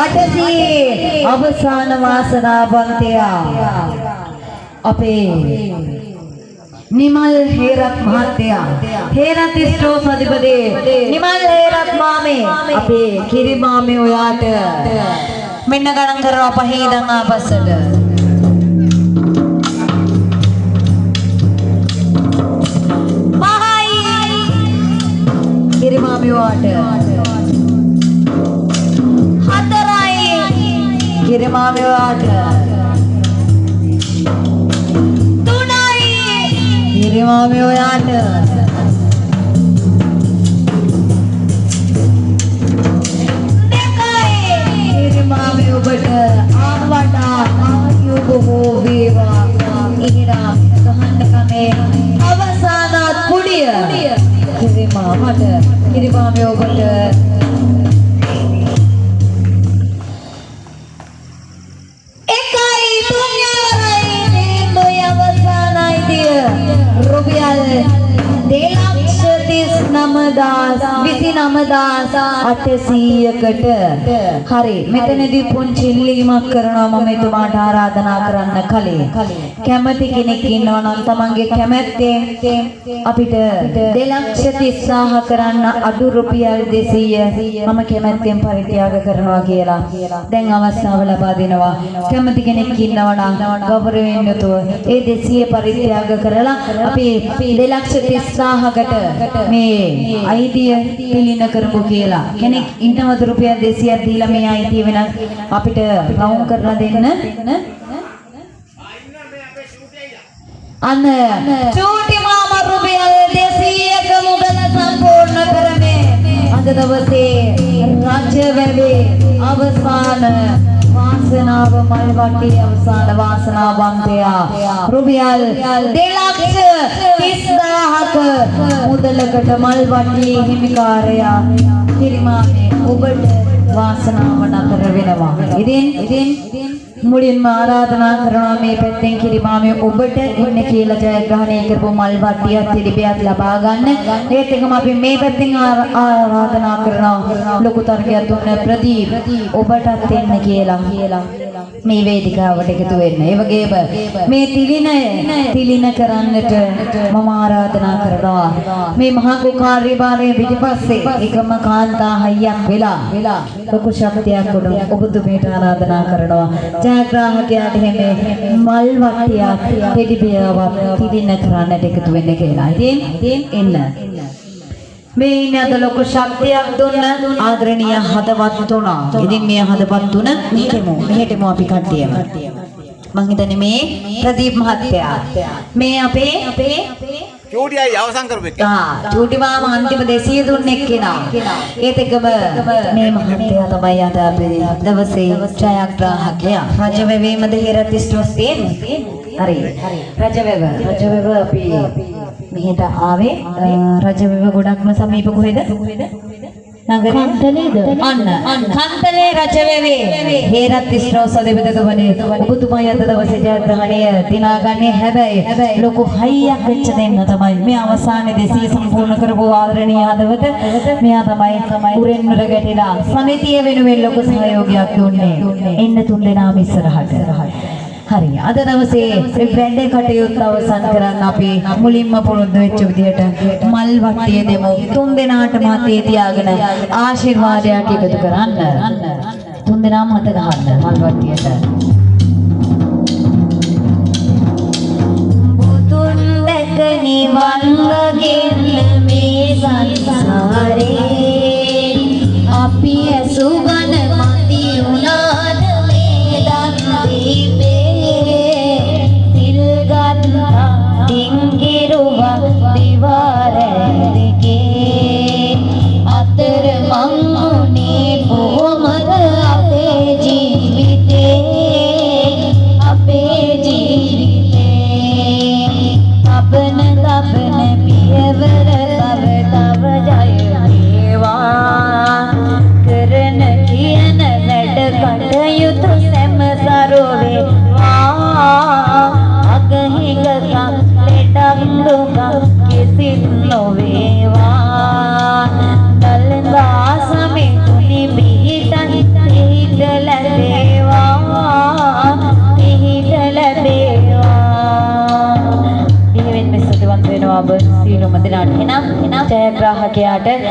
අටසි අවසාන වාසනාවන්තය අපේ නිමල් හේරත් මහත්තයා හේරත් ස්ටෝස් අධිපති නිමල් හේරත් මාමේ අපේ කිරි මාමේ ඔයාට මෙන්න ගණන් කරනවා පහේ ඉඳන් ආපස්සට කිරි මාමේ ඔයාට හතරයි කිරි මාමේ ඔයාට කිරි මාමේ ඔයාට කිරි මාමේ ඔබට ආවට ආයු බොහෝ වේවා ඉහිරා ගහන්න කමේ අවසාන කුඩිය කිරි මාමට කිරි මාමේ ඔබට रुपयाल 2,39,800කට හරි මෙතනදී පුංචි ඉල්ලීමක් කරනවා මම එතුමාට ආරාධනා කරන්න කලින් කැමති කෙනෙක් ඉන්නවා නම් තමන්ගේ කැමැත්තෙන් අපිට 2,30,000 කරන්න අඩු රුපියල් 200 මම කැමැත්තෙන් පරිත්‍යාග කරනවා කියලා දැන් අවස්ථාව ලබා දෙනවා කැමති කෙනෙක් ඉන්නවා නම් ගෞරවයෙන් යුතුව ඒ 200 පරිත්‍යාග කරලා අපි 2,30,000කට මේ අයිතිය පිළින කරමු කියලා කෙනෙක් ඉන්නවද රුපියල් 200ක් දීලා මේ අයිතිය වෙන අපිට රවුම් කරලා දෙන්න අන්න චූටි මාමා රුපියල් 200ක මුදල සම්පූර්ණ කරන්නේ අද දවසේ රජවැවේ අවසාන වාසනාව මල්වට්ටි අවසාන වාසනාවන්තයා රුපියල් 2,30,000ක මුදලකට මල්වට්ටි හිමිකාරයා කිරිමානේ ඔබට වාසනාව නතර වෙනවා. ඉතින් මුලින්ම ආරාධනා කරනවා මේ පැත්තෙන් කිරිමාමේ ඔබට ඉන්නේ කියලා ජයග්‍රහණය කරපු මල්වට්ටියක් තිරිපියක් ලබා ගන්න. ඒත් එකම අපි මේ පැත්තෙන් ආරාධනා කරනවා ලොකු තරගයක් දුන්න ප්‍රදීප් ඔබටත් එන්න කියලා මේ වේදිකාවට එකතු වෙන්න. ඒ වගේම මේ තිලින කරන්නට මම ආරාධනා කරනවා මේ මහා කාර්යභාරයේ පිටිපස්සේ එකම කාන්තා හයියක් වෙලා ලොකු ශක්තියක් උඩ ඔබතුමීට ආරාධනා කරනවා ජයග්‍රාහකයාට හැම මල් වට්ටියක් ටෙඩිබියරවක් තිලින කරන්නට එකතු වෙන්න කියලා. ඉතින් එන්න මේ ඉන්නේ අද ලොකු ශක්තියක් දුන්න ආදරණීය හදවත් තුනා. ඉතින් මේ හදවත් තුන මෙහෙටම අපි කට්ටියම මං හිතන්නේ මේ ප්‍රදීප් මහත්තයා මේ අපේ චූටියයි අවසන් කරපෙක. චූටි මාමා අන්තිම 200 දුන්නේ කෙනා. ඒත් එකම මේ මහත්තයා තමයි අද අපේ දවසේ ජයග්‍රාහකයා. රජවැවේමද හේරත් ස්ටෝස් තියෙන්නේ. හරි. රජවැව අපි මෙහෙට ආවේ රජවැව ගොඩක්ම සමීප කොහෙද? නගරේ කන්තලේද? අන්න කන්තලේ රජවැවේ හේරත් ස්ටෝස් අධිපතිතුමනි ඔබතුමා අද දවසේ ජයග්‍රහණය දිනාගන්නේ හැබැයි ලොකු හයියක් වෙච්ච දෙන්න තමයි මේ අවසානයේ 200 සම්පූර්ණ කරපු ආදරණීය හදවත මෙයා තමයි උරෙන්වර ගැටිලා සමිතිය වෙනුවෙන් ලොකු සහයෝගයක් දුන්නේ. එන්න තුන් දෙනාම ඉස්සරහට. හරි අද දවසේ වැඩේ කටයුත්ත අවසන් කරන්න අපි මුලින්ම පුරුදු වෙච්ච විදිහට මල් වට්ටිය දෙමු. තුන් දෙනාටම අතේ තියාගෙන ආශිර්වාදයක් එකතු කරන්න. තුන් දෙනාම අත ගහන්න මල් වට්ටියට. බුදුන් දැක නිවන් ගෙන්න මේ සංසාරේ අපි ඇසුගන මති උනාද මේ දන් දීපේ ටිංගිරුවා දිවාරැඳගේ අතර මංගුනේ කොහොමද අපේ ජීවිතේ අපන පියවර වෙනවා ඔබ සියලුම දෙනාට. එනම් ජයග්‍රාහකයාට